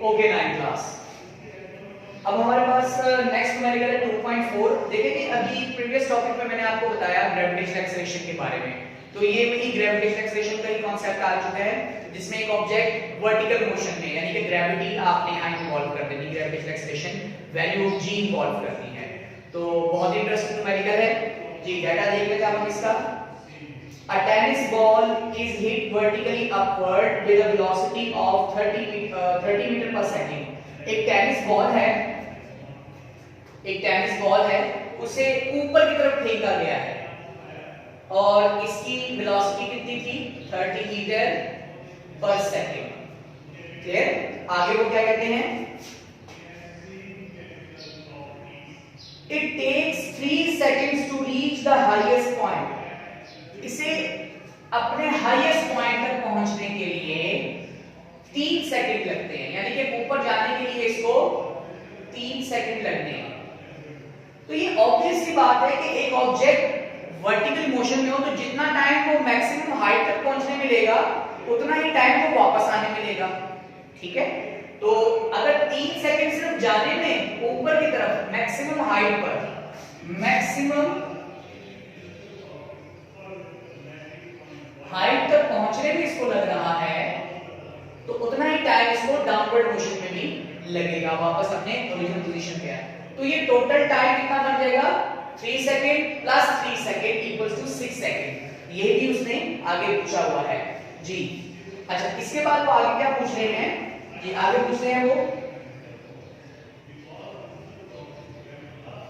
Okay 9 class. अब हमारे पास next numerical है 2.4। देखिए कि अभी प्रीवियस टॉपिक में मैंने आपको बताया ग्रेविटेशनल एक्सेलरेशन के बारे में, तो ये भी ग्रेविटेशनल एक्सेलरेशन का ही कॉन्सेप्ट आ चुका है, जिसमें एक ऑब्जेक्ट वर्टिकल मोशन में यानी कि ग्रेविटी आपने यहाँ इन्वॉल्व कर देनी, gravitational acceleration value of G involve करनी है। तो बहुत इंटरेस्टिंग न्यूमेरिकल है जी। डाटा देख लेते हैं हम इसका। A tennis ball is hit vertically upward with a velocity of 30 metre पर सेकंड। एक टेनिस बॉल है, उसे ऊपर की तरफ फेंका गया है और इसकी वेलोसिटी कितनी थी? 30 मीटर पर सेकंड। क्लियर? आगे वो क्या कहते हैं? It takes 3 seconds to reach the highest point। इसे अपने हाईएस्ट पॉइंट तक पहुंचने के लिए 3 सेकंड लगते हैं, यानी कि ऊपर जाने के लिए इसको 3 सेकंड लगने हैं। तो ये ऑब्वियस सी बात है कि एक ऑब्जेक्ट वर्टिकल मोशन में हो तो जितना टाइम वो मैक्सिमम हाइट तक पहुंचने मिलेगा उतना ही टाइम वो वापस आने मिलेगा। ठीक है, तो अगर 3 सेकंड सिर्फ जाने में ऊपर की तरफ मैक्सिमम हाइट पर, मैक्सिमम हाइट तक पहुंचने में इसको लग रहा है, तो उतना ही टाइम इसको डाउनवर्ड मोशन में भी लगेगा, वापस अपने ओरिजिनल पोजीशन पे आए। तो ये टोटल टाइम कितना बन जाएगा? 3 second plus 3 second equals to 6 second. ये भी उसने आगे पूछा हुआ है जी। अच्छा, इसके बाद वो आगे क्या पूछ रहे हैं जी? आगे पूछ रहे हैं वो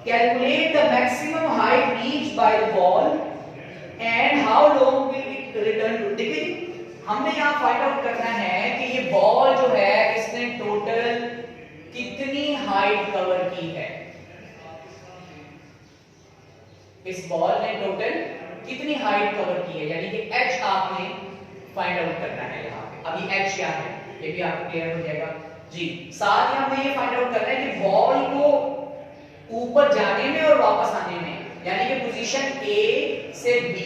calculate the maximum height reached by the ball and how long will it return to. देखिए हमने यहां फाइंड आउट करना है कि ये बॉल जो है इसने टोटल कितनी हाइट कवर की है। इस बॉल ने टोटल कितनी हाइट कवर की है, यानी कि h आपने फाइंड आउट करना है यहां पे। अभी h क्या है ये भी आपको क्लियर हो जाएगा जी। साथ ही हमें ये फाइंड आउट करना है कि बॉल को ऊपर जाने में और वापस आने में, यानी कि पोजीशन A से B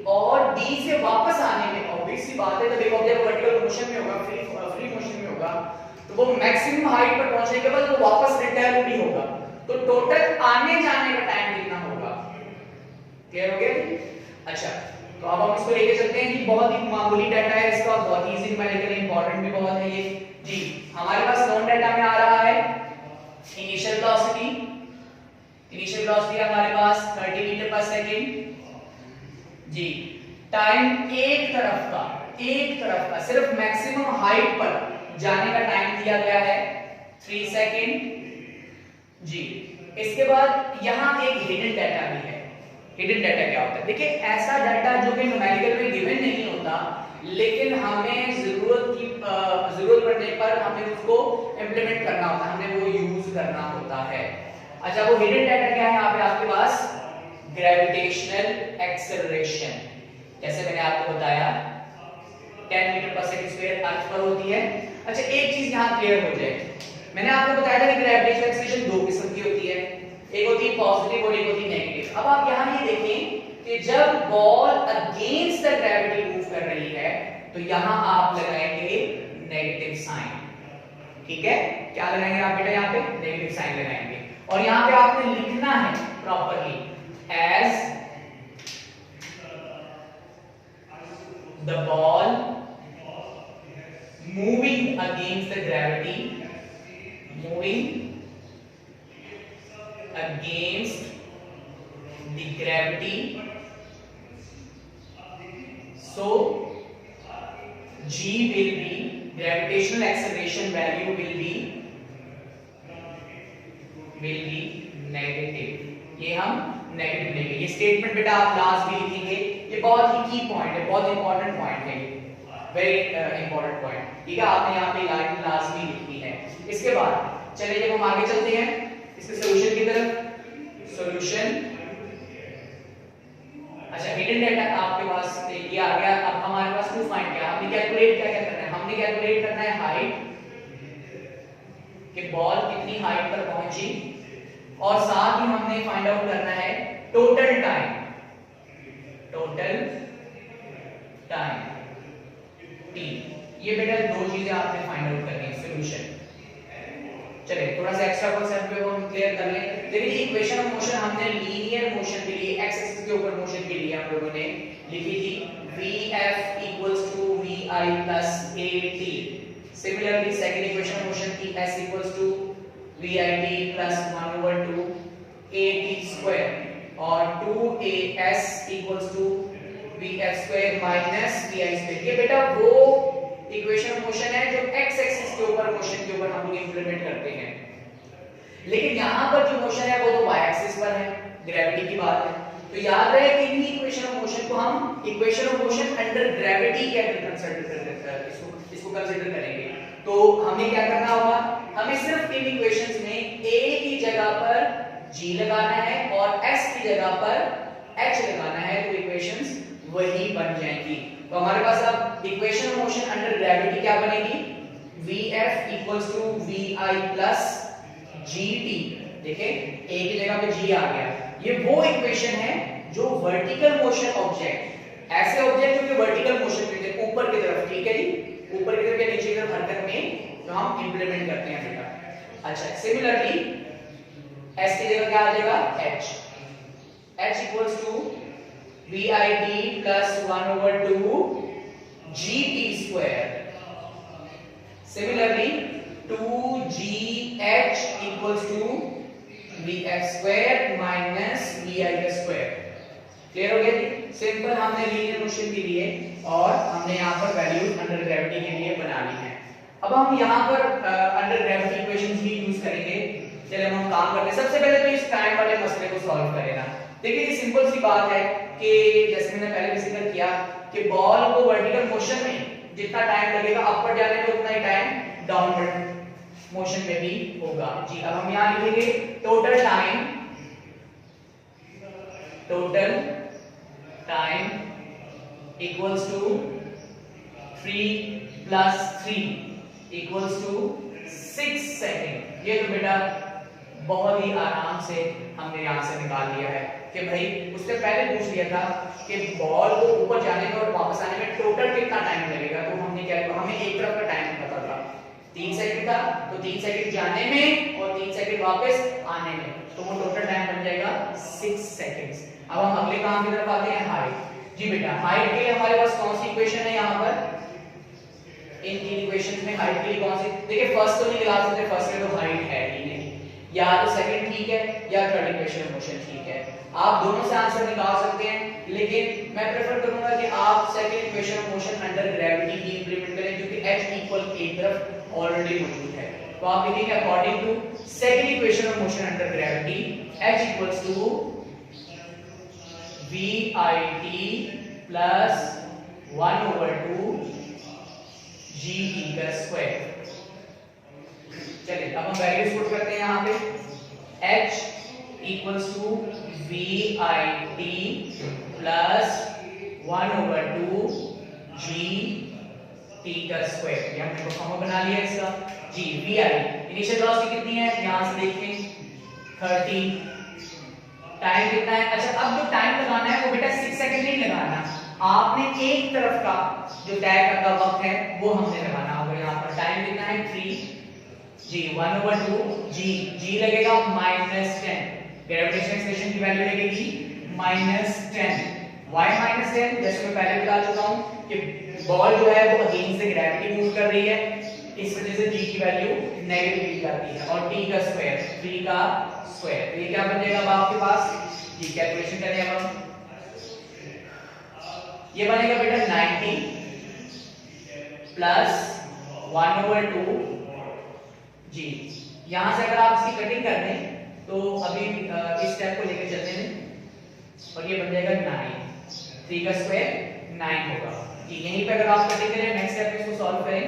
और D से वापस आने में, ऑब्वियस सी बात है जब एक ऑब्जेक्ट वर्टिकल मोशन में होगा, फ्री मोशन में होगा, तो वो मैक्सिमम हाइट पर पहुंचने के बाद वो वापस रिटर्न भी होगा। तो टोटल आने जाने का टाइम कितना होगा? क्लियर हो गया? अच्छा, तो अब हम इसको लेके चलते हैं कि बहुत ही मामूली डाटा है इसका, बहुत ही इजी न्यूमेरिकल, इंपॉर्टेंट भी बहुत है ये जी। हमारे पास नॉन डाटा में आ रहा है इनिशियल वेलोसिटी। इनिशियल वेलोसिटी हमारे पास 30 मीटर पर सेकंड जी। टाइम एक तरफ का सिर्फ मैक्सिमम हाइट पर जाने का टाइम दिया गया है 3 सेकंड जी। इसके बाद यहां एक हिडन डाटा भी है। हिडन डाटा क्या होता है? देखिए ऐसा डाटा जो कि न्यूमेरिकल में गिवन नहीं होता, लेकिन हमें जरूरत पड़ने पर हमें उसको इंप्लीमेंट करना होता है, हमें वो यूज करना होता है। अच्छा, वो हिडन डाटा क्या है यहाँ पे आपके पास? Gravitational acceleration. जैसे मैंने आपको बताया 10 मीटर पर सेकंड स्क्वायर अर्थ पर होती है। अच्छा, एक चीज यहाँ क्लियर हो जाए, मैंने आपको बताया था कि ग्रेविटेशनल एक्सेलरेशन 2 किस्म की होती है, एक होती है पॉजिटिव और एक होती है नेगेटिव। अब आप यहाँ ये देखें कि जब ball against the gravity move कर रही है तो यहाँ आप लगाएंगे नेगेटिव साइन। ठीक है, क्या लगाएंगे आप बेटा? यहाँ पे नेगेटिव साइन लगाएंगे और यहाँ पे आपने लिखना है properly as the ball moving against the gravity, moving against the gravity, so g will be, gravitational acceleration value will be negative। ये हम नेगेटिव लेंगे। ये स्टेटमेंट बेटा आप लास्ट भी लिखेंगे, ये बहुत ही की पॉइंट है, बहुत इंपॉर्टेंट पॉइंट है, वेरी इंपॉर्टेंट पॉइंट। ठीक है, आपने यहाँ पे लाइन लास्ट भी लिखनी है। इसके बाद चलिए जब हम आगे चलते हैं इसके सॉल्यूशन की तरफ। सॉल्यूशन, अच्छा हिडन डाटा आपके पास ये आ गया। अब हमारे पास टू फाइंड क्या, हमने कैलकुलेट क्या करना है? हमने कैलकुलेट करना है हाइट, कि बॉल कितनी हाइट पर पहुंची, और साथ ही हमने फाइंड आउट करना है टोटल टाइम, टी। ये बेटा दो चीजें आपने फाइंड आउट करनी है। सॉल्यूशन चलिए थोड़ा सा एक्स्ट्रा कॉन्सेप्ट पे हम क्लियर कर लें। देखिए इक्वेशन ऑफ मोशन हमने लीनियर मोशन के लिए एक्स एक्सिस के ऊपर मोशन के लिए हम लोगों ने लिखी थी vf equals to vi plus at। Similarly second equation of motion की s equals to vit plus 1 over 2 at square और 2as equals to vf square minus vi square। ये बेटा वो इक्वेशन ऑफ मोशन है जो x एक्सिस के ऊपर motion के ऊपर हम लोग इंप्लीमेंट करते हैं, लेकिन यहाँ पर जो मोशन है वो तो y एक्सिस पर है, ग्रेविटी की बात है। तो याद रहे कि इन्हीं इक्वेशन ऑफ मोशन को हम equation of motion under gravity के अंदर इसको कंसीडर करेंगे। तो हमें क्या करना होगा, हमें सिर्फ इन इक्वेशंस में a की जगह पर g लगाना है और s की जगह पर h लगाना है, तो इक्वेशंस वही बन जाएंगी। तो हमारे पास अब equation of motion under gravity क्या बनेगी, vf equals to vi plus gt। देखिए a की जगह पे g आ गया। ये वो इक्वेशन है जो वर्टिकल मोशन ऑब्जेक्ट, ऐसे ऑब्जेक्ट जो कि वर्टिकल मोशन में थे ऊपर की तरफ, ठीक है जी, ऊपर की तरफ या नीचे की तरफ हरकत में जो हम इंप्लीमेंट करते हैं बेटा। अच्छा सिमिलरली s की जगह क्या आ जाएगा, h equals to vit plus 1 over 2 gt square। Similarly 2gh equals to vf square minus vi square। Clear हो गया? सिंपल हमने लीनियर मोशन के लिए और हमने यहाँ पर वैल्यू अंडर ग्रेविटी के लिए बना ली है। अब हम यहाँ पर अंडर ग्रेविटी इक्वेशंस भी यूज करेंगे। चलिए हम काम करते हैं। सबसे पहले तो इस टाइम वाले मसले को सॉल्व करेगा। देखिए ये सिंपल सी बात है कि जैसे मैंने पहले भी जिक्र किया कि बॉल को वर्टिकल मोशन में जितना टाइम लगेगा अपवर्ड जाने में उतना ही टाइम डाउनवर्ड मोशन में भी होगा जी। अब हम यहां लिखेंगे total time equals to 3 plus 3 equals to 6 second. ये तो बेटा बहुत ही आराम से हमने यहां से निकाल लिया है कि भाई उससे पहले पूछ लिया था कि बॉल को ऊपर जाने में और वापस आने में टोटल कितना टाइम लगेगा। तो हमने क्या किया, हमें एक तरफ का टाइम पता था 3 सेकंड था, तो 3 सेकंड जाने में और 3 सेकंड वापस आने में, तो वो टोटल टाइम बन जाएगा 6 सेकंड्स। अब हम अगले काम की तरफ आते हैं, हाइट। जी बेटा हाइट के लिए हमारे पास कौन सी इक्वेशन है यहाँ पर, इन तीन इक्वेशंस में हाइट के लिए कौन सी, देखिए फर्स्ट तो नहीं निकाल सकते, फर्स्ट में तो हाइट है ही नहीं, या तो सेकंड ठीक है या थर्ड इक्वेशन ऑफ मोशन ठीक है। आप दोनों से आंसर निकाल सकते हैं, लेकिन मैं प्रेफर करूंगा कि आप second equation of motion under gravity he implement करें, क्योंकि h इक्वल एक तरफ ऑलरेडी मौजूद है। तो आप लिखेंगे according to second equation of motion under gravity h equals to vit plus 1/2 gt का स्क्वायर। चलिए अब हम वैल्यूज पुट करते हैं यहाँ पे, h equals to vit plus 1/2 gt का स्क्वायर। ये हमने फॉर्मूला बना लिया इसका जी। vi इनिशियल वेलोसिटी कितनी है, यहाँ से देखें 30, टाइम कितना है। अच्छा अब जो टाइम लगाना है वो बेटा 6 सेकंड नहीं लगाना, आपने एक तरफ का जो तय करता वक्त है वो हमने लगाना होगा। यहाँ पर टाइम कितना है 3 जी, 1/2 जी लगेगा -10, ग्रेविटेशनल एक्सलेशन की वैल्यू लगेगी -10। व्हाई -10, जैसे मैं पहले बता चुका हूँ कि बॉल जो है वो अगेंस्ट द ग्रेविटी मूव कर रही है, इस वजह से g की वैल्यू नेगेटिव ली जाती है, और t का स्क्वायर 3 का स्क्वायर, तो ये क्या बन जाएगा अब आपके पास जी। कैलकुलेशन करें अब हम, ये बनेगा बेटा 90 प्लस 1/2 जी। यहां से अगर आप इसकी कटिंग कर दें तो अभी इस स्टेप को लेकर चलते हैं, और ये बन जाएगा 9, 3 का स्क्वायर 9 होगा जी। यहीं पे अगर आप कटिंग करें, नेक्स्ट स्टेप इसको सॉल्व करें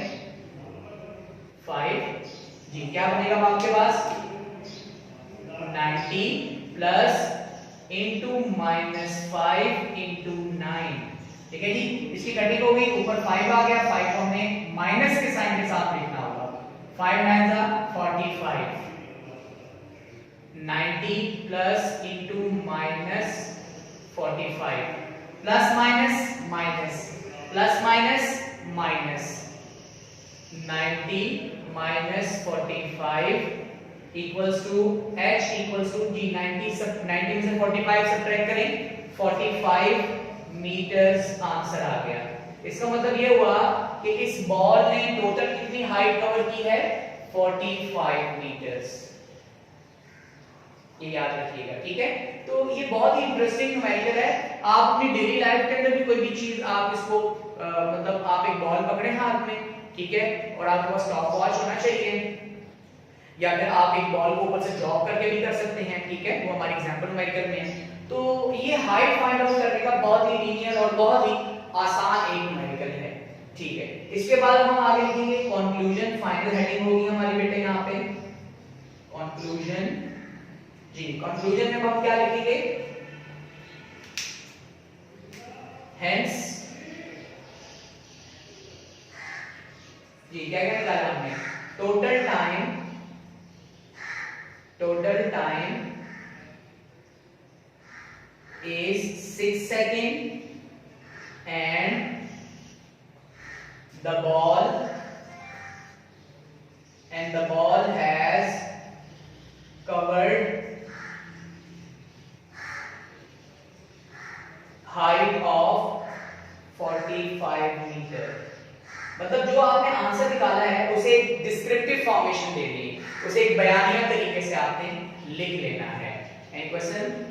5 जी, क्या बनेगा आपके पास 90 प्लस इंटू -5 इंटू 9, ठीक है जी। इसकी कटिंग हो गई, ऊपर 5 आ गया, 5 को हमें माइनस के साइन के साथ लिखना होगा, 5 9 45, 90 plus into -45, plus minus minus, plus minus minus, 90 -45 equals to h equals to G 90 में से 45 सब्ट्रैक्ट करें 45 मीटर्स आंसर आ गया। इसका मतलब ये हुआ कि इस बॉल ने टोटल कितनी हाइट कवर की है 45 मीटर्स। ये याद रखिएगा, ठीक है। तो ये बहुत ही इंटरेस्टिंग न्यूमेरिकल है। आप अपनी डेली लाइफ के अंदर भी कोई भी चीज आप इसको मतलब आप एक बॉल पकड़े हाथ में, ठीक है, और आपके पास स्टॉप वॉच होना चाहिए, या फिर आप एक बॉल को ऊपर से ड्रॉप करके भी कर सकते हैं, ठीक है, वो हमारी एग्जांपल न्यूमेरिकल में है। तो ये हाइट फाइंड आउट करने का बहुत ही लीनियर और बहुत ही आसान एक न्यूमेरिकल है, ठीक है। इसके बाद हम आगे लिखेंगे कंक्लूजन, फाइनल हेडिंग होगी हमारी बेटे यहाँ पे कंक्लूजन। जी कंक्लूजन में हम क्या लिखेंगे, हेंस, जी क्या क्या निकाला हमने, total time is 6 seconds and the ball has covered height of 45 meter। मतलब जो आपने आंसर निकाला है उसे एक डिस्क्रिप्टिव फॉर्मेशन दे दी, उसे एक बयानिया तरीके से आपने लिख लेना है। Any question?